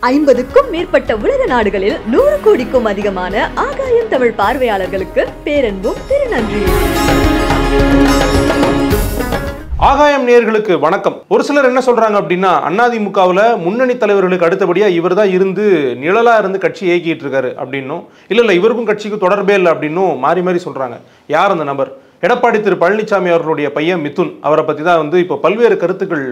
50க்கும் மேற்பட்ட உலக நாடுகளில் 100 கோடிக்கும் அதிகமான ஆகாயம் தமிழ் பார்வையாளர்களுக்கு பேரன்பும் திருநன்றி. ஆகாயம் நேயர்களுக்கு வணக்கம். ஒரு சிலர் என்ன சொல்றாங்க அப்படின்னா, அதிமுகவில் முன்னணி தலைவர்களுக்கு அடுத்தபடியா இவர் தான் இருந்து நிழலா இருந்து கட்சி இயக்கிட்டு இருக்காரு அப்படின்னும், இல்ல இவருக்கும் கட்சிக்கு தொடர்பே இல்லை அப்படின்னும் மாறி மாறி சொல்றாங்க. யார் அந்த நபர்? எடப்பாடி திரு பழனிசாமி அவர்களுடைய பையன் மிதுன். அவரை பற்றி தான் இப்போ பல்வேறு கருத்துக்கள்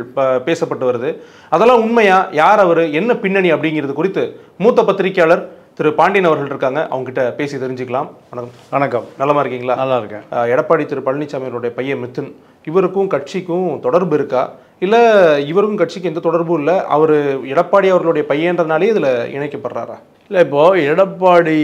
பேசப்பட்டு வருது. அதெல்லாம் உண்மையா? யார் அவர்? என்ன பின்னணி அப்படிங்கிறது குறித்து மூத்த பத்திரிகையாளர் திரு பாண்டியன் அவர்கள் இருக்காங்க. அவங்க கிட்ட பேசி தெரிஞ்சுக்கலாம். வணக்கம். வணக்கம். நலமா இருக்கீங்களா? நல்லா இருக்கேன். எடப்பாடி திரு பழனிசாமி அவருடைய பையன் மிதுன், இவருக்கும் கட்சிக்கும் தொடர்பு இருக்கா, இல்லை இவருக்கும் கட்சிக்கு எந்த தொடர்பும் இல்லை, அவர் எடப்பாடி அவர்களுடைய பையன்றனாலே இதில் இணைக்கப்படுறாரா? இல்லை, இப்போது எடப்பாடி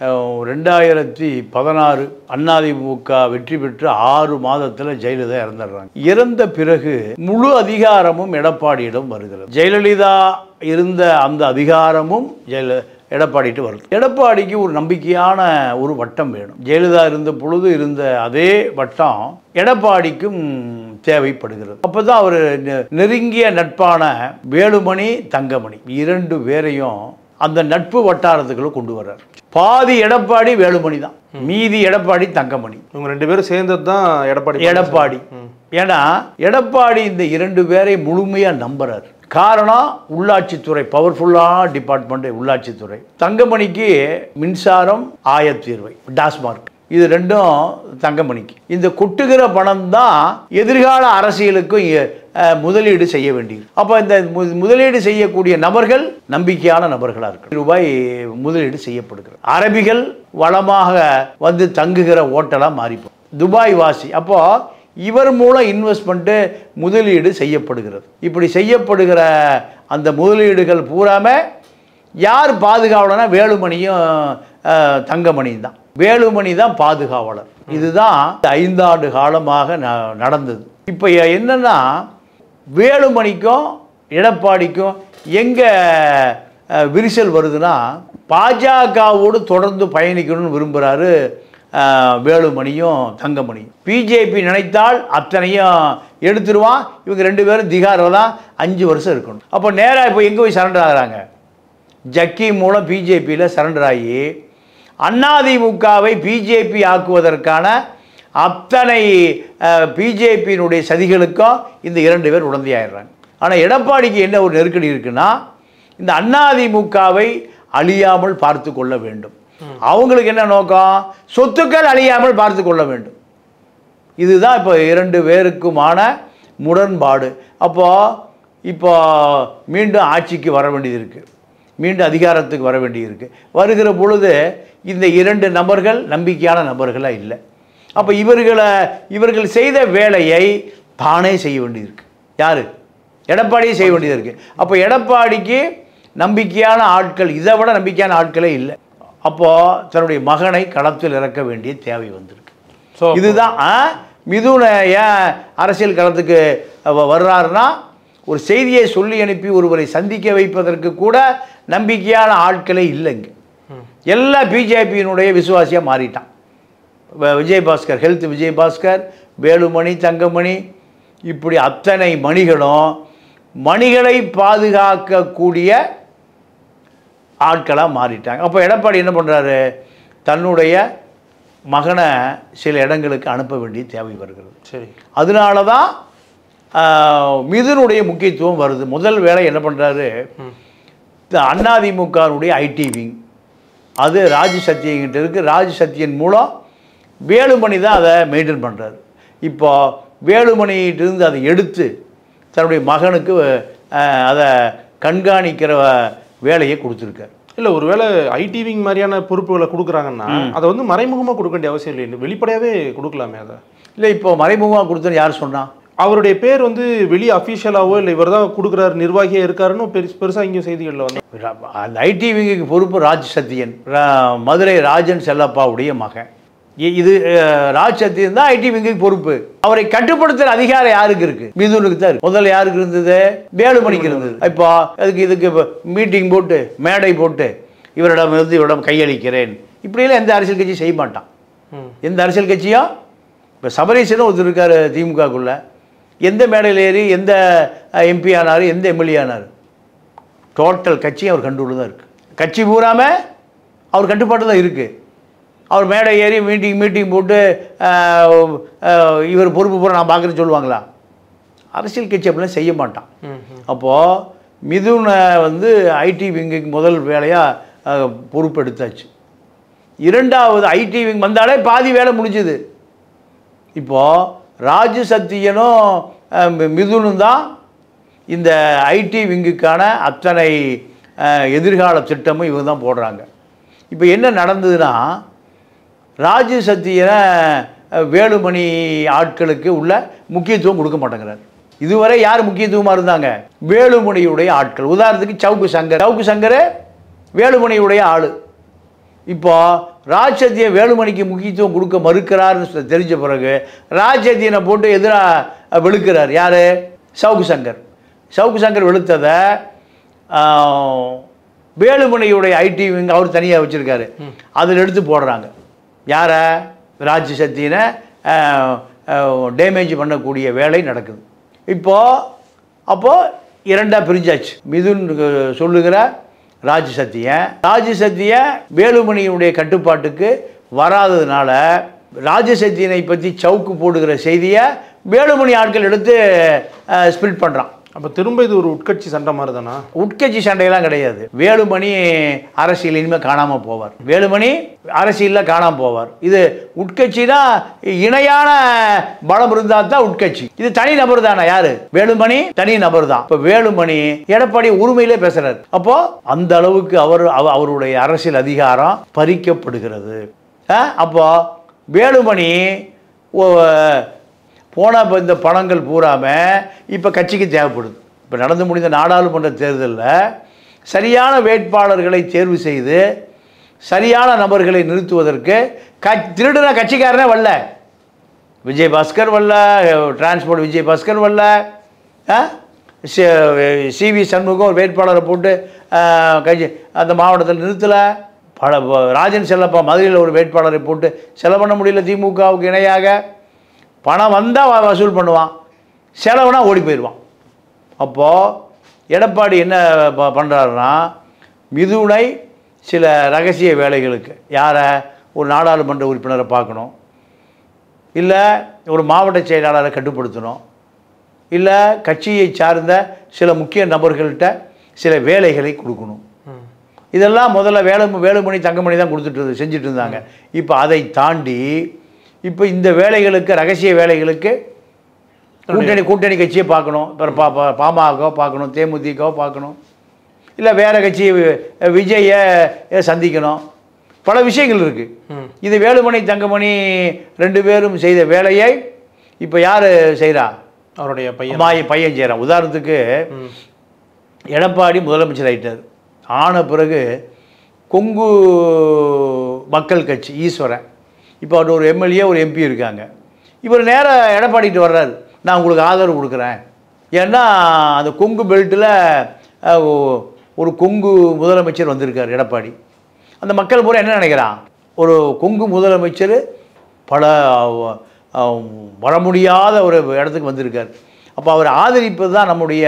2016 அதிமுக வெற்றி பெற்று 6 மாதத்தில் ஜெயலலிதா இறந்துடுறாங்க. இறந்த பிறகு முழு அதிகாரமும் எடப்பாடியிடம் வருகிறது. ஜெயலலிதா இருந்த அந்த அதிகாரமும் எடப்பாடிட்டு வருது. எடப்பாடிக்கு ஒரு நம்பிக்கையான ஒரு வட்டம் வேணும். ஜெயலலிதா இருந்த பொழுது இருந்த அதே வட்டம் எடப்பாடிக்கும் தேவைப்படுகிறது. அப்போதான் அவர் நெருங்கிய நட்பான வேலுமணி, தங்கமணி 2 பேரையும் அந்த நட்பு வட்டாரத்துக்குள்ள கொண்டு வர்றார். பாதி எடப்பாடி வேலுமணி தான், மீதி எடப்பாடி தங்கமணி. இவங்க 2 பேரும் சேர்ந்தது தான் எடப்பாடி. ஏன்னா எடப்பாடி இந்த 2 பேரை முழுமையா நம்புறார். காரணம், உள்ளாட்சித்துறை பவர்ஃபுல்லான டிபார்ட்மெண்ட் உள்ளாட்சித்துறை. தங்கமணிக்கு மின்சாரம், ஆயத்தீர்வை, டாஸ்மார்க், இது 2ம் தங்கமணிக்கு. இந்த கொட்டுகிற பணம் தான் எதிர்கால அரசியலுக்கும் முதலீடு செய்ய வேண்டியது. அப்போ இந்த முதலீடு செய்யக்கூடிய நபர்கள் நம்பிக்கையான நபர்களாக இருக்கு. ரூபாய் முதலீடு செய்யப்படுகிறது. அரபிகள் வளமாக வந்து தங்குகிற ஓட்டலாக மாறிப்போம். துபாய் வாசி. அப்போ இவர் மூலம் இன்வெஸ்ட்மெண்ட்டு முதலீடு செய்யப்படுகிறது. இப்படி செய்யப்படுகிற அந்த முதலீடுகள் பூராம யார் பாதுகாவலனா வேலுமணியும் தங்கமணியும் தான். வேலுமணி தான் பாதுகாவலர். இதுதான் 5 ஆண்டு காலமாக நடந்தது. இப்போ என்னன்னா, வேலுமணிக்கும் எடப்பாடிக்கும் எங்கே விரிசல் வருதுன்னா, பாஜகவோடு தொடர்ந்து பயணிக்கணும்னு விரும்புகிறாரு வேலுமணியும் தங்கமணியும். பிஜேபி நினைத்தால் அத்தனையும் எடுத்துருவான். இவங்க 2 பேரும் திகாரில் தான் 5 வருஷம் இருக்கணும். அப்போ நேராக இப்போ எங்கே போய் சரண்டர் ஆகிறாங்க? ஜக்கி மூலம் பிஜேபியில் சரண்டர் ஆகி அதிமுகவை பிஜேபி ஆக்குவதற்கான அத்தனை பிஜேபியினுடைய சதிகளுக்கும் இந்த 2 பேர் உடந்தையாயிடுறாங்க. ஆனால் எடப்பாடிக்கு என்ன ஒரு நெருக்கடி இருக்குன்னா, இந்த அதிமுகவை அழியாமல் பார்த்து கொள்ள வேண்டும். அவங்களுக்கு என்ன நோக்கம்? சொத்துக்கள் அழியாமல் பார்த்து கொள்ள வேண்டும். இதுதான் இப்போ 2 பேருக்குமான முரண்பாடு. இப்போ மீண்டும் ஆட்சிக்கு வர வேண்டியது இருக்குது, மீண்டும் அதிகாரத்துக்கு வர வேண்டியது இருக்குது. வருகிற பொழுது இந்த 2 நபர்கள் நம்பிக்கையான நபர்களாக இல்லை. அப்போ இவர்கள் செய்த வேலையை தானே செய்ய வேண்டியது இருக்குது. யார்? எடப்பாடியே செய்ய வேண்டியது இருக்குது. அப்போ எடப்பாடிக்கு நம்பிக்கையான ஆட்கள், இதை விட நம்பிக்கையான ஆட்களே இல்லை. அப்போது தன்னுடைய மகனை களத்தில் இறக்க வேண்டிய தேவை வந்திருக்கு. ஸோ இதுதான் மிதுன ஏன் அரசியல் களத்துக்கு வர்றாருன்னா, ஒரு செய்தியை சொல்லி அனுப்பி ஒருவரை சந்திக்க வைப்பதற்கு கூட நம்பிக்கையான ஆட்களே இல்லைங்க. எல்லா பிஜேபியினுடைய விசுவாசியாக மாறிட்டான். விஜயபாஸ்கர், ஹெல்த் விஜயபாஸ்கர், வேலுமணி, தங்கமணி, இப்படி அத்தனை மணிகளும் மணிகளை பாதுகாக்கக்கூடிய ஆட்களாக மாறிட்டாங்க. அப்போ எடப்பாடி என்ன பண்ணுறாரு? தன்னுடைய மகனை சில இடங்களுக்கு அனுப்ப வேண்டிய தேவை வருகிறது. சரி, அதனால தான் மிதுனுடைய முக்கியத்துவம் வருது. முதல் வேலை என்ன பண்ணுறாரு? அதிமுகனுடைய ஐடி விங், அது ராஜ் சத்தியன்கிட்ட இருக்குது. ராஜ் சத்தியன் மூலம் வேலுமணி தான் அதை மெயின்டைன் பண்ணுறாரு. இப்போ வேலுமணிகிட்டிருந்து அதை எடுத்து தன்னுடைய மகனுக்கு அதை கண்காணிக்கிற வேலையை கொடுத்துருக்காரு. இல்லை, ஒருவேளை ஐடி விங் மாதிரியான பொறுப்புகளை கொடுக்குறாங்கன்னா அதை மறைமுகமாக கொடுக்க வேண்டிய அவசியம் இல்லை, வெளிப்படையாகவே கொடுக்கலாமே அதை? இல்லை, இப்போ மறைமுகமாக கொடுத்தோன்னு யார் சொன்னால்? அவருடைய பேர் வெளியே அஃபீஷியலாவோ இல்லை இவர் தான் கொடுக்குறாரு, நிர்வாகியாக இருக்காருன்னு பெருசாக இங்கே செய்திகளில் அந்த ஐடி விங்குக்கு பொறுப்பு ராஜ் சத்தியன், மதுரை ராஜன் செல்லப்பாவுடைய மகன். இது ராஜ் சத்தியன் தான் ஐடி விங்குக்கு பொறுப்பு. அவரை கட்டுப்படுத்துகிற அதிகாரம் யாருக்கு இருக்கு? மிதுனுக்கு தான். முதல்ல யாருக்கு இருந்தது? வேலுமணிக்கு இருந்தது. இப்போ இதுக்கு மீட்டிங் போட்டு மேடை போட்டு இவரிடம் கையளிக்கிறேன் இப்படியெல்லாம் எந்த அரசியல் கட்சியும் செய்ய மாட்டான். எந்த அரசியல் கட்சியும். இப்போ சபரீசனும் ஒருத்தர் இருக்கார் திமுகக்குள்ள, எந்த மேடையில் ஏறி எந்த எம்பி ஆனார், எந்த எம்எல்ஏ ஆனார்? டோட்டல் கட்சியும் அவர் கண்ட்ரோலில் தான் இருக்குது. கட்சி பூராமல் அவர் கட்டுப்பாட்டு தான் இருக்குது. அவர் மேடை ஏறி மீட்டிங் போட்டு இவர் பொறுப்பு பூரா நான் பார்க்குறேன்னு சொல்லுவாங்களா? அரசியல் கட்சி அப்படிலாம் செய்ய மாட்டான். அப்போது மிதுனை வந்து ஐடி விங்குக்கு முதல் வேலையாக பொறுப்பெடுத்தாச்சு. இரண்டாவது ஐடி விங் வந்தாலே பாதி வேலை முடிஞ்சுது. இப்போது ராஜு சத்தியனும் மிதுனும் தான் இந்த ஐடி விங்குக்கான அத்தனை எதிர்கால திட்டமும் இவங்க தான் போடுறாங்க. இப்போ என்ன நடந்ததுன்னா, ராஜு சத்தியனை வேலுமணி ஆட்களுக்கு உள்ள முக்கியத்துவம் கொடுக்க மாட்டேங்கிறார். இதுவரை யார் முக்கியத்துவமாக இருந்தாங்க? வேலுமணியுடைய ஆட்கள். உதாரணத்துக்கு சவுக்கு சங்கர் வேலுமணியுடைய ஆள். இப்போ ராஜ்சத்தியன் வேலுமணிக்கு முக்கியத்துவம் கொடுக்க மறுக்கிறார்னு தெரிஞ்ச பிறகு ராஜ்சத்தியனை போட்டு எதிராக வெளுக்கிறார். யார்? சவுக்கு சங்கர் வெளுத்ததை வேலுமணியுடைய ஐடி விங் அவர் தனியாக வச்சுருக்காரு, அதில் எடுத்து போடுறாங்க. யாரை? ராஜ்சத்தியனை டேமேஜ் பண்ணக்கூடிய வேலை நடக்குது. அப்போது இரண்டாக பிரிஞ்சாச்சு. மிதுன் சொல்லுகிற ராஜு சத்தியன் வேலுமணியுடைய கட்டுப்பாட்டுக்கு வராததுனால ராஜு சத்தியனை பற்றி சவுக்கு போடுகிற செய்தியை வேலுமணி ஆட்கள் எடுத்து ஸ்பிரிட் பண்ணுறான். அப்போ திரும்ப இது ஒரு உட்கட்சி சண்டை மாதிரி தானா? உட்கட்சி சண்டையெல்லாம் கிடையாது. வேலுமணி அரசியல் இனிமேல் காணாமல் போவார். வேலுமணி அரசியலில் காணாமல் போவார். இது உட்கட்சினா இணையான பலம் இருந்தால் தான் உட்கட்சி. இது தனி நபர் தானே? யாரு? வேலுமணி தனி நபர் தான். இப்போ வேலுமணி எடப்பாடி உரிமையிலே பேசுறாரு. அப்போ அந்த அளவுக்கு அவருடைய அரசியல் அதிகாரம் பறிக்கப்படுகிறது. அப்போ வேலுமணி போனால் இந்த பணங்கள் பூராமல் இப்போ கட்சிக்கு தேவைப்படுது. இப்போ நடந்து முடிந்த நாடாளுமன்ற தேர்தலில் சரியான வேட்பாளர்களை தேர்வு செய்து சரியான நபர்களை நிறுத்துவதற்கு திருடுன கட்சிக்காரனே வரல. விஜயபாஸ்கர் வரல, டிரான்ஸ்போர்ட் விஜயபாஸ்கர் வரல, சிவி சண்முகம் ஒரு வேட்பாளரை போட்டு கட்சி அந்த மாவட்டத்தில் நிறுத்தலை. ராஜன் செல்லப்பா மதுரையில் ஒரு வேட்பாளரை போட்டு செலவு பண்ண முடியல. திமுகவுக்கு இணையாக பணம் வந்தால் வசூல் பண்ணுவான், செலவுனா ஓடி போயிடுவான். அப்போது எடப்பாடி என்ன பண்ணுறாருன்னா, மிதுனை சில ரகசிய வேலைகளுக்கு யாரை? ஒரு நாடாளுமன்ற உறுப்பினரை பார்க்கணும், இல்லை ஒரு மாவட்ட செயலாளரை கட்டுப்படுத்தணும், இல்லை கட்சியை சார்ந்த சில முக்கிய நபர்கள்ட்ட சில வேலைகளை கொடுக்கணும். இதெல்லாம் முதல்ல வேலுமணி தங்கமணி தான் செஞ்சுட்டு இருந்தாங்க. இப்போ அதை தாண்டி இப்போ இந்த வேலைகளுக்கு, ரகசிய வேலைகளுக்கு கூட்டணி கட்சியை பார்க்கணும். இப்போ பாமக பார்க்கணும், தேமுதிக பார்க்கணும், இல்லை வேறு கட்சி விஜயை சந்திக்கணும். பல விஷயங்கள் இருக்குது. இது வேலுமணி தங்கமணி ரெண்டு பேரும் செய்த வேலையை இப்போ யார் செய்கிறா? அவருடைய பையன் செய்கிறான். உதாரணத்துக்கு எடப்பாடி முதலமைச்சர் ஆகிட்டார். ஆன பிறகு கொங்கு மக்கள் கட்சி ஈஸ்வரன், இப்போ அவர் ஒரு எம்எல்ஏ ஒரு எம்பி இருக்காங்க. இவர் நேராக எடப்பாடிட்டு வர்றாரு, நான் உங்களுக்கு ஆதரவு கொடுக்குறேன். ஏன்னா அந்த கொங்கு பெல்ட்டில் ஒரு கொங்கு முதலமைச்சர் வந்திருக்கார் எடப்பாடி. அந்த மக்கள் பூரா என்ன நினைக்கிறான்? ஒரு கொங்கு முதலமைச்சர் பல வர முடியாத ஒரு இடத்துக்கு வந்திருக்கார். அப்போ அவர் ஆதரிப்பது தான் நம்முடைய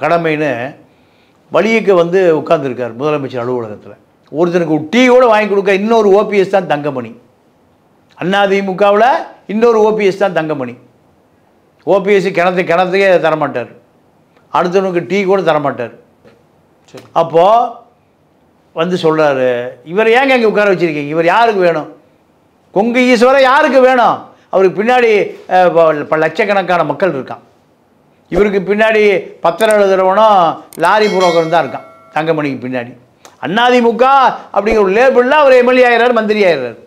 கடமைன்னு வழியக்க வந்து உட்கார்ந்துருக்கார் முதலமைச்சர் அலுவலகத்தில். ஒருத்தனுக்கு டீ கூட வாங்கி கொடுக்க இன்னொரு ஓபிஎஸ் தான் தங்கமணி. அதிமுகவில் இன்னொரு ஓபிஎஸ் தான் தங்கமணி. ஓபிஎஸ் கிணத்துக்கே தரமாட்டார், அடுத்தவனுக்கு டீ கூட தரமாட்டார். அப்போது வந்து சொல்கிறாரு, இவர் ஏங்க இங்கே உட்கார வச்சுருக்கீங்க? இவர் யாருக்கு வேணும்? கொங்கு ஈஸ்வரன் யாருக்கு வேணும்? அவருக்கு பின்னாடி லட்சக்கணக்கான மக்கள் இருக்கான். இவருக்கு பின்னாடி பத்திரம் எழுதுறவனும் லாரி புரோக்கரும் தான் இருக்கான் தங்கமணிக்கு பின்னாடி. அதிமுக அப்படிங்கிற ஒரு லேபிளில் அவர் எம்எல்ஏ ஆகிறார், மந்திரி ஆகிறார்.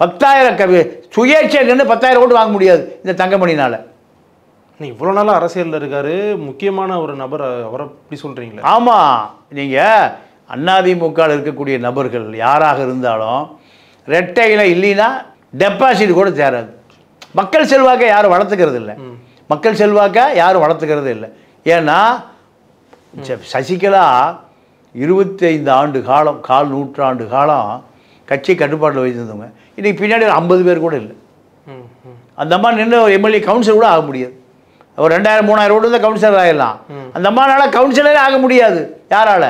10,000 சுயேட்சைன்னு 10,000 ஓட்டு வாங்க முடியாது இந்த தங்கமணினால். இவ்வளோ நாளாக அரசியலில் இருக்கார், முக்கியமான ஒரு நபர், அவரை இப்படி சொல்கிறீங்களா? ஆமாம், நீங்கள் அதிமுகவில் இருக்கக்கூடிய நபர்கள் யாராக இருந்தாலும் ரெட்டையில் இல்லைன்னா டெபாசிட் கூட தேராது. மக்கள் செல்வாக்கை யாரும் வளர்த்துக்கிறது இல்லை. யாரும் வளர்த்துக்கிறது இல்லை. ஏன்னா சசிகலா 25 ஆண்டு காலம், 4 நூற்றாண்டு காலம் கட்சி கட்டுப்பாட்டில் வைத்திருந்தவங்க. இன்றைக்கி பின்னாடி ஒரு 50 பேர் கூட இல்லை. அந்த அம்மா நின்று ஒரு எம்எல்ஏ கவுன்சிலர் கூட ஆக முடியாது. ஒரு 2000-3000 ஓட்டு தான் கவுன்சிலர் ஆகிடலாம். அந்த அம்மானால கவுன்சிலரே ஆக முடியாது. யாரால?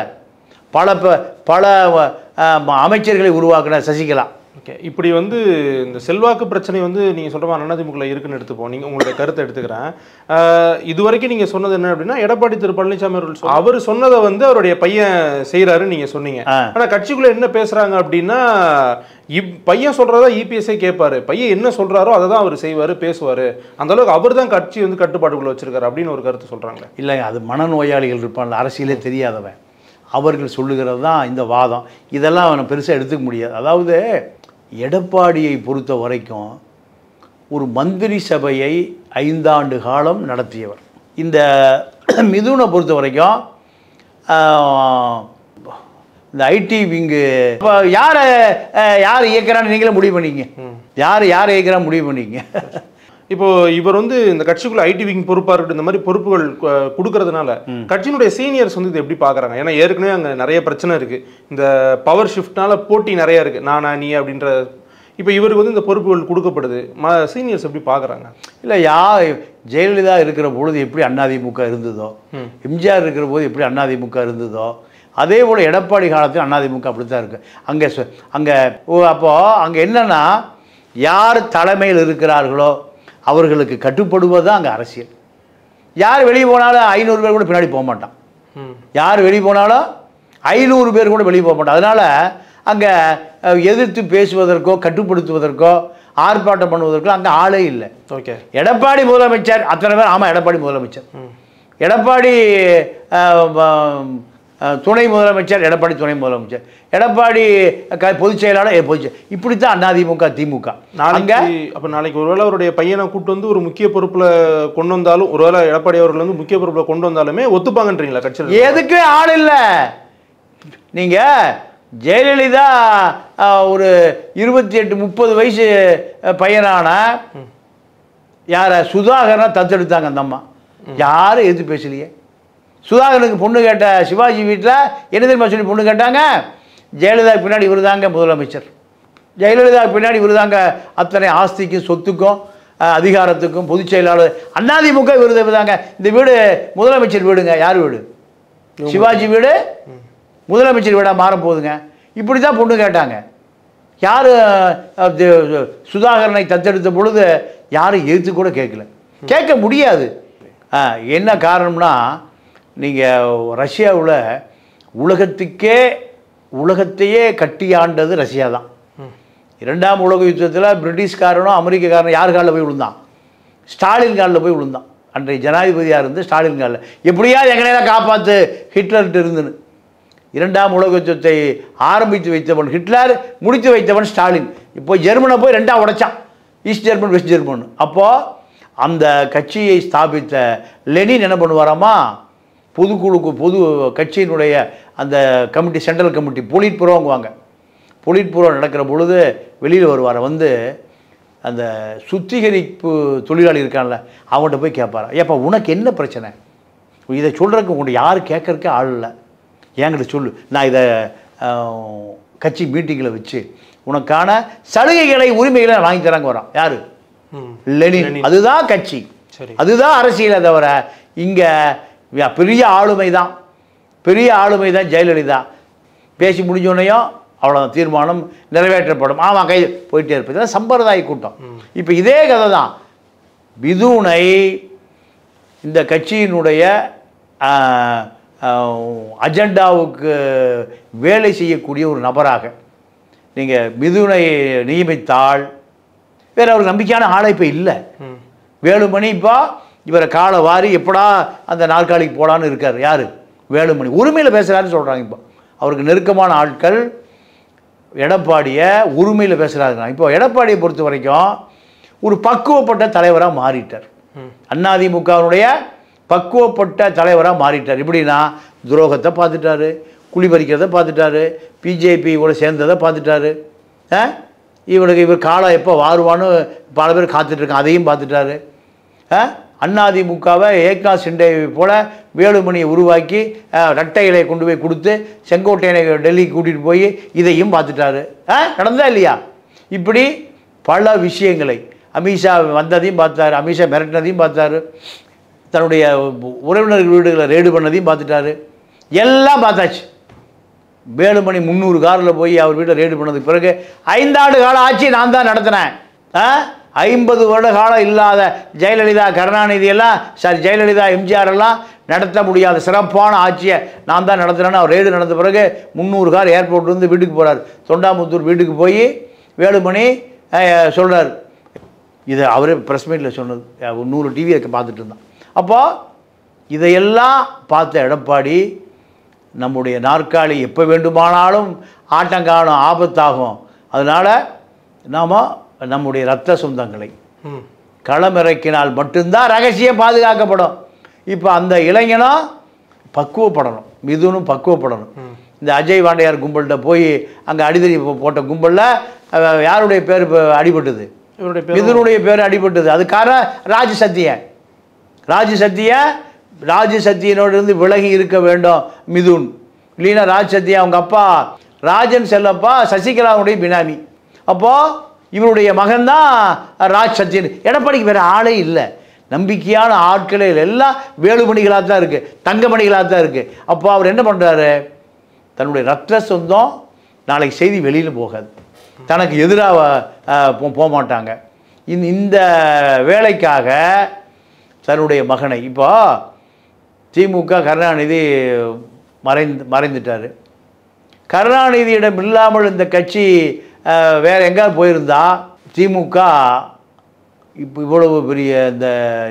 பல அமைச்சர்களை உருவாக்கின சசிகலா. ஓகே, இப்படி வந்து இந்த செல்வாக்கு பிரச்சனை வந்து நீங்கள் சொல்கிற மாதிரி அதிமுகவில் இருக்குன்னு எடுத்துப்போம். நீங்கள் உங்களுடைய கருத்தை எடுத்துக்கிறேன். இதுவரைக்கும் நீங்கள் சொன்னது என்ன அப்படின்னா, எடப்பாடி திரு பழனிசாமி அவர்கள் அவர் சொன்னதை வந்து அவருடைய பையன் செய்கிறாருன்னு நீங்கள் சொன்னீங்க. ஆனால் கட்சிக்குள்ளே என்ன பேசுகிறாங்க அப்படின்னா, பையன் சொல்கிறதா இபிஎஸ்ஐ கேட்பாரு, பையன் என்ன சொல்கிறாரோ அதை தான் அவர் செய்வார், பேசுவார், அந்த அளவுக்கு அவர் தான் கட்சி வந்து கட்டுப்பாட்டுக்குள்ளே வச்சிருக்காரு அப்படின்னு ஒரு கருத்து சொல்கிறாங்க. இல்லைங்க, அது மனநோயாளிகள் இருப்பான்ல, அரசியலே தெரியாதவன், அவர்கள் சொல்லுகிறது தான் இந்த வாதம். இதெல்லாம் அவனை பெருசாக எடுத்துக்க முடியாது. அதாவது எடப்பாடியை பொறுத்த வரைக்கும் ஒரு மந்திரி சபையை 5 ஆண்டு காலம் நடத்தியவர். இந்த மிதுனை பொறுத்த வரைக்கும் இந்த ஐடி விங்கு இப்போ யார் இயக்கிறான்னு நீங்களே முடிவு பண்ணிங்க. யார் இயக்கிறான்னு முடிவு பண்ணிங்க. இப்போ இவர் வந்து இந்த கட்சிக்குள்ள ஐடி விங் பொறுப்பாக இருக்கட்டும், இந்த மாதிரி பொறுப்புகள் கொடுக்கறதுனால கட்சியினுடைய சீனியர்ஸ் வந்து இதை எப்படி பார்க்குறாங்க? ஏன்னா ஏற்கனவே அங்கே நிறைய பிரச்சனை இருக்குது, இந்த பவர் ஷிஃப்ட்னால போட்டி நிறையா இருக்குது, நானா நீ அப்படின்ற. இப்போ இவருக்கு வந்து இந்த பொறுப்புகள் கொடுக்கப்படுது, சீனியர்ஸ் எப்படி பார்க்குறாங்க? இல்லை, ஜெயலலிதா இருக்கிற பொழுது எப்படி அதிமுக இருந்ததோ, எம்ஜிஆர் இருக்கிற போது எப்படி அதிமுக இருந்ததோ, அதே போல் எடப்பாடி காலத்தில் அதிமுக அப்படி தான் இருக்குது. அங்கே அப்போது அங்கே என்னென்னா, யார் தலைமையில் இருக்கிறார்களோ அவர்களுக்கு கட்டுப்படுவது தான் அங்கே அரசியல். யார் வெளியே போனாலும் 500 பேர் கூட பின்னாடி போக மாட்டான். யார் வெளியே போனாலும் 500 பேர் கூட வெளியே போக மாட்டான். அதனால் அங்கே எதிர்த்து பேசுவதற்கோ கட்டுப்படுத்துவதற்கோ ஆர்ப்பாட்டம் பண்ணுவதற்கோ அங்கே ஆளே இல்லை. ஓகே, எடப்பாடி முதலமைச்சர் அத்தனை பேர். ஆமாம், எடப்பாடி முதலமைச்சர், எடப்பாடி துணை முதலமைச்சர், எடப்பாடி துணை முதலமைச்சர், எடப்பாடி பொதுச் செயலாளர், இப்படித்தான் அதிமுக திமுக. நாளைக்கு ஒருவேளை அவருடைய பையனை கூட்டு வந்து ஒரு முக்கிய பொறுப்புல கொண்டு வந்தாலும், ஒருவேளை எடப்பாடி அவர்கள் வந்து முக்கிய பொறுப்புல கொண்டு வந்தாலுமே ஒத்துப்பாங்கன்றீங்களா கட்சியில்? எதுக்கு ஆள் இல்லை. நீங்க ஜெயலலிதா ஒரு 28-30 வயசு பையனான யார சுதாகரனை தத்தெடுத்தாங்க. அந்த அம்மா யாரும் எது பேசலையே. சுதாகரனுக்கு பொண்ணு கேட்ட சிவாஜி வீட்டில் என்ன தெரியுமா சொல்லி பொண்ணு கேட்டாங்க? ஜெயலலிதா பின்னாடி இவர் தாங்க முதலமைச்சர், ஜெயலலிதா பின்னாடி இவர் தாங்க அத்தனை ஆஸ்திக்கும் சொத்துக்கும் அதிகாரத்துக்கும் பொதுச் செயலாளர், அதிமுக இவர் தாங்க. இந்த வீடு முதலமைச்சர் வீடுங்க. யார் வீடு? சிவாஜி வீடு முதலமைச்சர் வீடாக மாறப்போகுதுங்க. இப்படி தான் பொண்ணு கேட்டாங்க. யார் சுதாகரனை தத்தெடுத்த பொழுது யாரும் எதிர்த்து கூட கேட்கல, கேட்க முடியாது. என்ன காரணம்னா, நீங்கள் ரஷ்யாவில் உலகத்தையே கட்டியாண்டது ரஷ்யா தான். 2ஆம் உலக யுத்தத்தில் பிரிட்டிஷ்காரனும் அமெரிக்காரனும் யார் காலில் போய் விழுந்தான்? ஸ்டாலின் காலில் போய் விழுந்தான். அன்றைய ஜனாதிபதியாக இருந்து ஸ்டாலின் காலில். எப்படியாவது எங்களையெல்லாம் காப்பாற்று ஹிட்லர்கிட்ட இருந்துன்னு. 2ஆம் உலக யுத்தத்தை ஆரம்பித்து வைத்தவன் ஹிட்லர், முடித்து வைத்தவன் ஸ்டாலின். இப்போ ஜெர்மனை போய் 2ஆக உடைச்சான், ஈஸ்ட் ஜெர்மன் வெஸ்ட் ஜெர்மன். அப்போது அந்த கட்சியை ஸ்தாபித்த லெனின் என்ன பண்ணுவாராமா, பொது கட்சியினுடைய அந்த கமிட்டி, சென்ட்ரல் கமிட்டி, பொலிட் புரோங்குவாங்க. பொலிட் புரோ நடக்கிற பொழுது வெளியில் வருவார். வந்து அந்த சுத்திகரிப்பு தொழிலாளி இருக்கான்ல, அவங்கள்ட்ட போய் கேட்பாரா, ஏப்பா உனக்கு என்ன பிரச்சனை, இதை சொல்கிறதுக்கு உங்கள்கிட்ட யாரும் கேட்கறதுக்கு ஆள் இல்லை, என்கிட்ட சொல்லு, நான் இதை கட்சி மீட்டிங்கில் வச்சு உனக்கான சலுகைகளை உரிமைகளை வாங்கி தராங்க வரான். யார்? லெனின். அதுதான் கட்சி, அதுதான் அரசியலை தவிர இங்கே பெரிய ஆளுமை தான் ஜெயலலிதா. பேசி முடிஞ்சோன்னையும் அவ்வளோ தீர்மானம் நிறைவேற்றப்படும், ஆமாம் கை போயிட்டே இருப்பது. இதெல்லாம் சம்பிரதாய கூட்டம். இப்போ இதே கதை தான். மிதுனை இந்த கட்சியினுடைய அஜெண்டாவுக்கு வேலை செய்யக்கூடிய ஒரு நபராக நீங்கள் மிதுனை நியமித்தால் வேறு அவருக்கு நம்பிக்கையான ஆளை இப்போ இல்லை. வேலுமணி இப்போ இவரை காலை வாரி எப்படா அந்த நாற்காலிக்கு போடான்னு இருக்கார். யார்? வேலுமணி. உரிமையில் பேசுகிறாருன்னு சொல்கிறாங்க. இப்போ அவருக்கு நெருக்கமான ஆட்கள் எடப்பாடியை உரிமையில் பேசுகிறாங்க. இப்போ எடப்பாடியை பொறுத்த வரைக்கும் ஒரு பக்குவப்பட்ட தலைவராக மாறிட்டார். அதிமுகவுடைய பக்குவப்பட்ட தலைவராக மாறிட்டார். எப்படின்னா, துரோகத்தை பார்த்துட்டாரு, குழிபறிக்கிறதை பார்த்துட்டாரு, பிஜேபி கூட சேர்ந்ததை பார்த்துட்டாரு, இவர் காலம் எப்போ வாருவான்னு பல பேர் காத்துட்ருக்காங்க, அதையும் பார்த்துட்டாரு. அதிமுகவை ஏக்நாத் ஷிண்டே போல வேலுமணியை உருவாக்கி ரெட்டைகளை கொண்டு போய் கொடுத்து செங்கோட்டையனை டெல்லிக்கு கூட்டிகிட்டு போய் இதையும் பார்த்துட்டாரு. நடந்தா இல்லையா? இப்படி பல விஷயங்களை அமித்ஷா வந்ததையும் பார்த்தாரு, அமித்ஷா மிரட்டினதையும் பார்த்தாரு, தன்னுடைய உறவினர்கள் வீடுகளை ரெய்டு பண்ணதையும் பார்த்துட்டாரு. எல்லாம் பார்த்தாச்சு. வேலுமணி 300 காரில் போய் அவர் வீட்டை ரெய்டு பண்ணதுக்கு பிறகு 5 ஆண்டு கால ஆட்சி நான் தான் நடத்தினேன். 50 வருட காலம் இல்லாத ஜெயலலிதா, கருணாநிதி எல்லாம் ஜெயலலிதா, எம்ஜிஆர் எல்லாம் நடத்த முடியாத சிறப்பான ஆட்சியை நான் தான் நடத்துகிறேன்னு அவர் ரெய்டு நடந்த பிறகு 300 கார் ஏர்போர்ட்லேருந்து வீட்டுக்கு போகிறார். தொண்டாமுத்தூர் வீட்டுக்கு போய் வேலுமணி சொல்கிறார். இதை அவரே ப்ரெஸ் மீட்டில் சொன்னது. 100 டிவியை பார்த்துட்டு இருந்தான். அப்போ இதையெல்லாம் பார்த்த எடப்பாடி நம்முடைய நாற்காலி எப்போ வேண்டுமானாலும் ஆட்டங்காணும், ஆபத்தாகும். அதனால் நாம் நம்முடைய இரத்த சொந்தங்களை களமிறக்கினால் மட்டும்தான் ரகசியம் பாதுகாக்கப்படும். இப்போ அந்த இளைஞனும் பக்குவப்படணும், மிதுனும் பக்குவப்படணும். இந்த அஜய் வாண்டையார் கும்பல்கிட்ட போய் அங்கே அடிதடி போட்ட கும்பலில் யாருடைய பேர் அடிபட்டது? மிதுனுடைய பேர் அடிபட்டது. அது காரணம் ராஜ் சத்தியனோடு விலகி இருக்க வேண்டும் மிதுன். இல்லைன்னா ராஜ் சத்தியா அவங்க அப்பா ராஜன் செல்லப்பா சசிகலாவுடைய பினாமி. அப்போது இவருடைய மகன்தான் ராஜ் சத்தியன். எடப்பாடிக்கு வேறு ஆளே இல்லை, நம்பிக்கையான ஆட்களே இல்லை, எல்லாம் வேலுமணிகளாக தான் இருக்குது, தங்கமணிகளாக தான் இருக்குது. அப்போ அவர் என்ன பண்ணுறாரு? தன்னுடைய ரத்த சொந்தம் நாளைக்கு செய்தி வெளியில் போகாது, தனக்கு எதிராக போக மாட்டாங்க. இந்த வேலைக்காக தன்னுடைய மகனை இப்போ திமுக கருணாநிதி மறைந்துட்டார். கருணாநிதியிடம் இல்லாமல் இந்த கட்சி வேறு எங்கேயாவது போயிருந்தா திமுக இப்போ இவ்வளவு பெரிய இந்த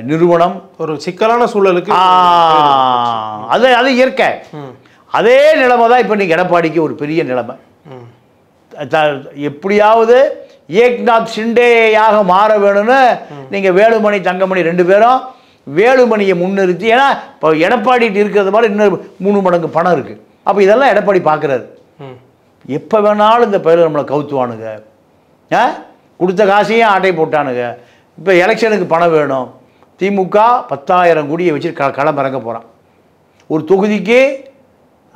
நிறுவனம் ஒரு சிக்கலான சூழலுக்கு அது இயற்கை. அதே நிலைமை தான் இப்போ நீங்கள் எடப்பாடிக்கு ஒரு பெரிய நிலைமை. எப்படியாவது ஏக்நாத் ஷிண்டேயாக மாற வேணும்னு நீங்கள் வேலுமணி, தங்கமணி 2 பேரும் வேலுமணியை முன்னிறுத்தி, ஏன்னா இப்போ எடப்பாடிட்டு இருக்கிறது மாதிரி இன்னும் 3 மடங்கு பணம் இருக்குது. அப்போ இதெல்லாம் எடப்பாடி பார்க்குறாரு. எப்போ வேணாலும் இந்த பயிர் நம்மளை கவுத்துவானுங்க, கொடுத்த காசையும் ஆட்டை போட்டானுங்க. இப்போ எலெக்ஷனுக்கு பணம் வேணும். திமுக 10,000 கோடியை வச்சு களம் இறங்க போகிறான். ஒரு தொகுதிக்கு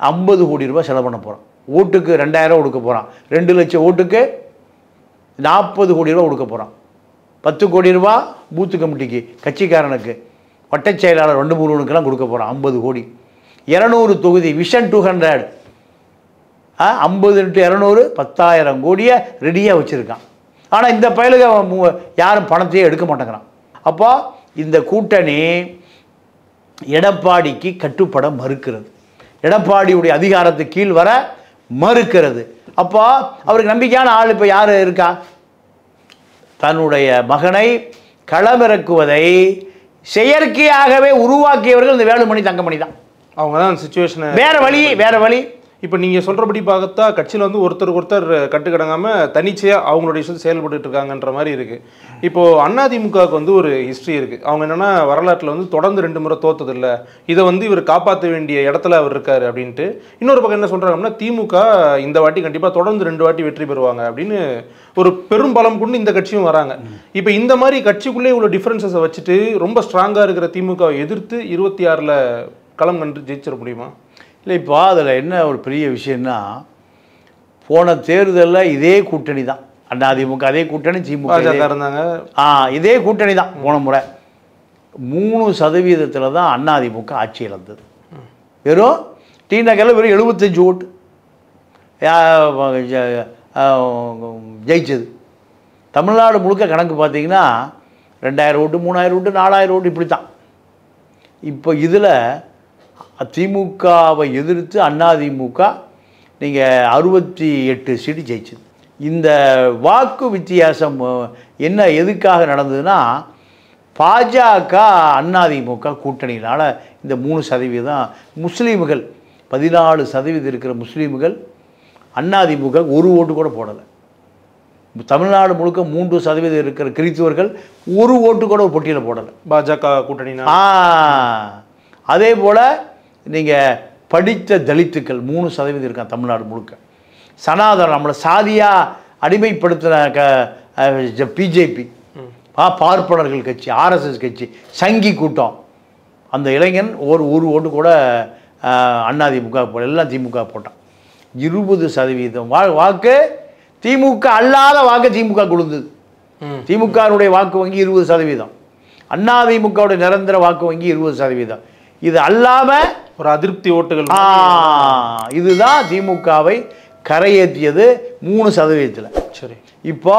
50 கோடி ரூபாய் செலவு பண்ண போகிறான். ஓட்டுக்கு 2,000 கொடுக்க போகிறான். 2 லட்சம் ஓட்டுக்கு 40 கோடி ரூபா கொடுக்க போகிறான். 10 கோடி ரூபா பூத்து கமிட்டிக்கு, கட்சிக்காரனுக்கு, வட்டச் செயலாளர் 2-3 கொடுக்க போகிறான். 50 கோடி. 200 தொகுதி விஷன் 200, 50 × 200 10,000 கோடியை ரெடியாக வச்சுருக்கான். ஆனால் இந்த பயலுக்கு யாரும் பணத்தையே எடுக்க மாட்டேங்கிறான். அப்போ இந்த கூட்டணி எடப்பாடிக்கு கட்டுப்பட மறுக்கிறது, எடப்பாடியுடைய அதிகாரத்துக்கு கீழ் வர மறுக்கிறது. அப்போ அவருக்கு நம்பிக்கையான ஆள் இப்போ யார் இருக்கா? தன்னுடைய மகனை களமிறக்குவதை செயற்கையாகவே உருவாக்கியவர்கள் இந்த வேலுமணி, தங்கமணி தான். அவங்க தான் சிச்சுவேஷனை வேற வழி. இப்போ நீங்கள் சொல்கிறபடி பார்த்தா கட்சியில் வந்து ஒருத்தருக்கு ஒருத்தர் கட்டுக்கடங்காமல் தனிச்சையாக அவங்களுடைய விஷயத்தை செயல்பட்டு இருக்காங்கன்ற மாதிரி இருக்குது. இப்போது அதிமுகவுக்கு வந்து ஒரு ஹிஸ்ட்ரி இருக்குது. அவங்க என்னென்னா வரலாற்றில் வந்து தொடர்ந்து 2 முறை தோத்ததில்லை, இதை வந்து இவர் காப்பாற்ற வேண்டிய இடத்துல அவர் இருக்கார் அப்படின்ட்டு. இன்னொரு பக்கம் என்ன சொல்கிறாங்கன்னா திமுக இந்த வாட்டி கண்டிப்பாக தொடர்ந்து 2 வாட்டி வெற்றி பெறுவாங்க அப்படின்னு ஒரு பெரும் பலம் கொண்டு இந்த கட்சியும் வராங்க. இப்போ இந்த மாதிரி கட்சிக்குள்ளே இவ்வளோ டிஃப்ரென்சஸை வச்சுட்டு ரொம்ப ஸ்ட்ராங்காக இருக்கிற திமுகவை எதிர்த்து 26ல் களம் கண்டு ஜெயிச்சிட முடியுமா? இல்லை, இப்போ அதில் என்ன ஒரு பெரிய விஷயம்னா, போன தேர்தலில் இதே கூட்டணி தான், அதிமுக அதே கூட்டணி, திமுக இருந்தாங்க, இதே கூட்டணி தான். போன முறை 3% தான் அதிமுக ஆட்சி இழந்தது. வெறும் டி நகரில் வெறும் 75 ஓட்டு ஜெயிச்சது. தமிழ்நாடு முழுக்க கணக்கு பார்த்தீங்கன்னா 2000 ஓட்டு, 3000 ஓட்டு, 4000 ஓட்டு இப்படி தான். இப்போ இதில் திமுகவை எதிர்த்து அதிமுக நீங்கள் 68 சீட்டு ஜெயிச்சது. இந்த வாக்கு வித்தியாசம் என்ன எதுக்காக நடந்ததுன்னா, பாஜக அதிமுக கூட்டணியினால் இந்த 3% முஸ்லீம்கள் 14% இருக்கிற முஸ்லீம்கள் அதிமுக ஒரு ஓட்டு கூட போடலை. தமிழ்நாடு முழுக்க 3% இருக்கிற கிறிஸ்துவர்கள் ஒரு ஓட்டு கூட போட்டியில் போடலை பாஜக கூட்டணி. அதே போல் நீங்கள் படித்த தலித்துக்கள் 3% இருக்கான் தமிழ்நாடு முழுக்க. சனாதனம் நம்மளை சாதியாக அடிமைப்படுத்தின பிஜேபி, பார்ப்பனர்கள் கட்சி, ஆர்எஸ்எஸ் கட்சி, சங்கி கூட்டம், அந்த இளைஞன் ஒரு ஓட்டு கூட அதிமுக போட, எல்லாம் திமுக போட்டான். 20% வாக்கு திமுக அல்லாத வாக்கு திமுக கொடுத்தது. திமுகவுடைய வாக்கு வங்கி 20%. அதிமுகவோட நிரந்தர வாக்கு வங்கி 20%. இது அல்லாமல் ஒரு அதிருப்தி ஓட்டுகள் இதுதான் திமுகவை கரையேற்றியது 3%. சரி, இப்போ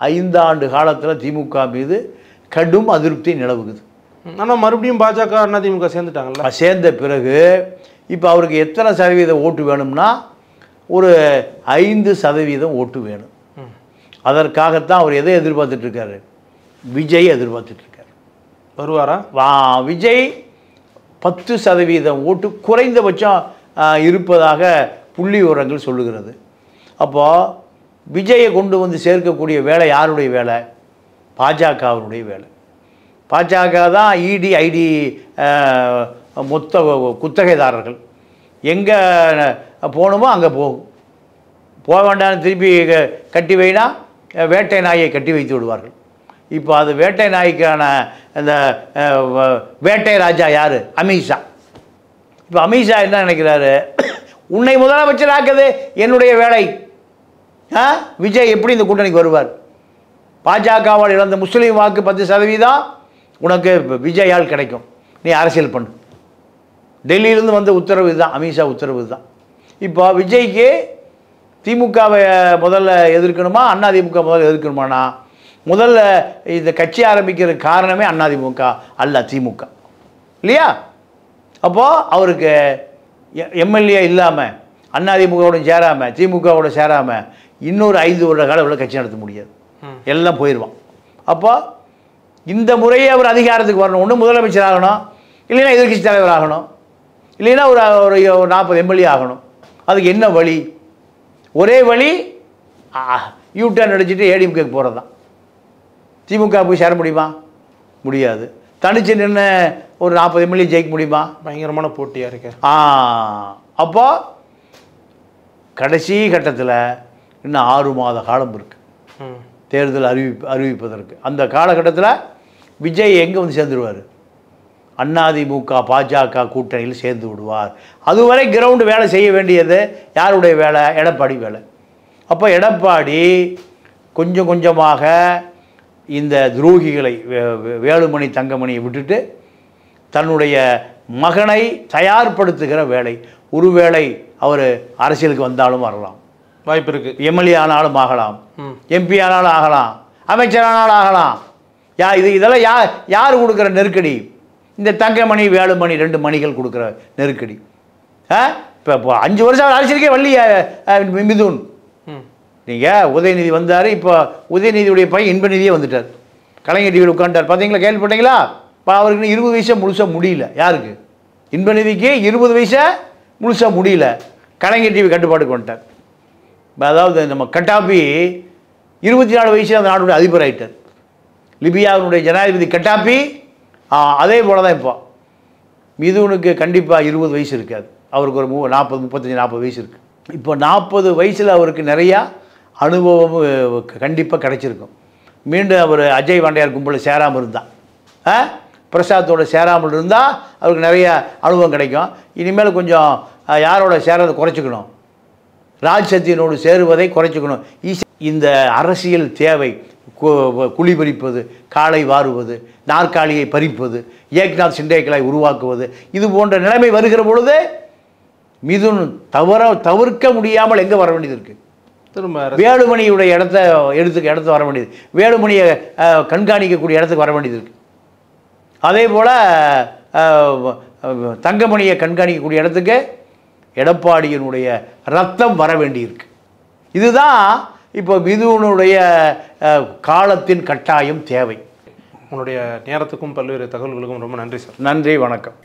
5 ஆண்டு காலத்தில் திமுக மீது கடும் அதிருப்தி நிலவுகுது. ஆனால் மறுபடியும் பாஜக அதிமுக சேர்ந்துட்டாங்கல்ல. சேர்ந்த பிறகு இப்போ அவருக்கு எத்தனை சதவீதம் ஓட்டு வேணும்னா ஒரு 5% ஓட்டு வேணும். அதற்காகத்தான் அவர் எதை எதிர்பார்த்துட்டு இருக்காரு? விஜய் எதிர்பார்த்துட்டு இருக்காரு. வருவாரா? விஜய் 10% ஓட்டு குறைந்தபட்சம் இருப்பதாக புள்ளி விவரங்கள் சொல்லுகிறது. அப்போது விஜயை கொண்டு வந்து சேர்க்கக்கூடிய வேலை யாருடைய வேலை? பாஜகவினுடைய வேலை. பாஜக தான் இடி ஐடி மொத்த குத்தகைதாரர்கள். எங்கே போகணுமோ அங்கே போகும். போக வேண்டாம்னு திருப்பி கட்டி வைனா வேட்டை நாயை கட்டி வைத்து விடுவார்கள். இப்போ அது வேட்டை நாய்க்கான இந்த வேட்டை ராஜா யார்? அமித்ஷா. இப்போ அமித்ஷா என்ன நினைக்கிறாரு? உன்னை முதலமைச்சராக்குது என்னுடைய வேலை. விஜய் எப்படி இந்த கூட்டணிக்கு வருவார்? பாஜகவால் இழந்த முஸ்லீம் வாக்கு 10% உனக்கு விஜயால் கிடைக்கும். நீ அரசியல் பண்ணு. டெல்லியிலேருந்து வந்த உத்தரவு தான், அமித்ஷா உத்தரவு தான். இப்போ விஜய்க்கு திமுகவை முதல்ல எதிர்க்கணுமா அதிமுக முதல்ல எதிர்க்கணுமானா முதல்ல இந்த கட்சி ஆரம்பிக்கிற காரணமே அதிமுக அல்ல திமுக இல்லையா? அப்போது அவருக்கு எம்எல்ஏ இல்லாமல் அதிமுகவோட சேராமல் திமுகவோட சேராமல் இன்னொரு 5 வருட காலம் உள்ள கட்சி நடத்த முடியாது. எல்லாம் போயிடுவான். அப்போ இந்த முறையே அவர் அதிகாரத்துக்கு வரணும். ஒன்று முதலமைச்சர் ஆகணும், இல்லைன்னா எதிர்கட்சி தலைவர் ஆகணும், இல்லைன்னா ஒரு 40 எம்எல்ஏ ஆகணும். அதுக்கு என்ன வழி? ஒரே வழி யூட்டர்ன் அடிச்சுட்டு ஏடிஎம்கே போகிறது தான். திமுக போய் சேர முடியுமா? முடியாது. தனிச்சு நின்று ஒரு 40 எம்எல்ஏ ஜெயிக்க முடியுமா? பயங்கரமான போட்டியாக இருக்கு. அப்போ கடைசி கட்டத்தில் இன்னும் 6 மாத காலம் இருக்குது தேர்தல் அறிவிப்பதற்கு. அந்த காலகட்டத்தில் விஜய் எங்கே வந்து சேர்ந்துடுவார்? அதிமுக பாஜக கூட்டணியில் சேர்ந்து விடுவார். அதுவரை கிரவுண்டு வேலை செய்ய வேண்டியது யாருடைய வேலை? எடப்பாடி வேலை. அப்போ எடப்பாடி கொஞ்சம் கொஞ்சமாக இந்த துரோகிகளை வேலுமணி தங்கமணியை விட்டுட்டு தன்னுடைய மகனை தயார்படுத்துகிற வேலை. ஒருவேளை அவர் அரசியலுக்கு வந்தாலும் வரலாம், வாய்ப்பு இருக்குது. எம்எல்ஏ ஆனாலும் ஆகலாம், எம்பி ஆனாலும் ஆகலாம், அமைச்சர் ஆனாலும் ஆகலாம். இதெல்லாம் யார் கொடுக்குற நெருக்கடி? இந்த தங்கமணி வேலுமணி 2 மணிகள் கொடுக்குற நெருக்கடி. இப்போ 5 வருஷம் அரசியலுக்கே வள்ளிய மிதுன். நீங்கள் உதயநிதி வந்தார். இப்போ உதயநிதியுடைய பையன் இன்பநிதியே வந்துட்டார். கலைஞர் டிவியில் உட்காந்துட்டார். பார்த்தீங்களா? கேள்விப்பட்டீங்களா? இப்போ அவருக்கு 20 வயசை முழுசாக முடியல. யாருக்கு? இன்பநிதிக்கு 20 வயசை முழுசாக முடியல. கலைஞர் டிவி கட்டுப்பாட்டுக்கு வந்துட்டார். அதாவது நம்ம கட்டாபி 24 வயசில் அந்த நாட்டுடைய அதிபர் ஆகிட்டார். லிபியாவினுடைய ஜனாதிபதி கட்டாபி அதே போல் தான். இப்போ மிதுனுக்கு கண்டிப்பாக 20 வயசு இருக்காது. அவருக்கு ஒரு 35-40 வயசு இருக்குது. இப்போ 40 வயசில் அவருக்கு நிறையா அனுபவம் கண்டிப்பாக கிடைச்சிருக்கும். மீண்டும் அவர் அஜய் வாண்டையார் கும்பலில் சேராமல் இருந்தால், பிரசாத்தோட சேராமல் இருந்தால் அவருக்கு நிறைய அனுபவம் கிடைக்கும். இனிமேல் கொஞ்சம் யாரோட சேரதை குறைச்சிக்கணும், ராஜ்சத்தியனோடு சேருவதை குறைச்சிக்கணும். இந்த அரசியல் தேவை. குழி பறிப்பது, காலை வாருவது, நாற்காலியை பறிப்பது, ஏக்நாத் சிண்டேக்களை உருவாக்குவது, இது போன்ற நிலைமை வருகிற பொழுது மிதுன் தவிர்க்க முடியாமல் எங்கே வர வேண்டியது இருக்குது? திரும்ப வேலுமணியுடைய இடத்த வர வேண்டியது, வேலுமணியை கண்காணிக்கக்கூடிய இடத்துக்கு வர வேண்டியது இருக்குது. அதே போல் தங்கமணியை கண்காணிக்கக்கூடிய இடத்துக்கு எடப்பாடியினுடைய ரத்தம் வர வேண்டியிருக்கு. இதுதான் இப்போ மிதுனுடைய காலத்தின் கட்டாயம் தேவை. உங்களுடைய நேரத்துக்கும் பல்வேறு தகவல்களுக்கும் ரொம்ப நன்றி சார். நன்றி, வணக்கம்.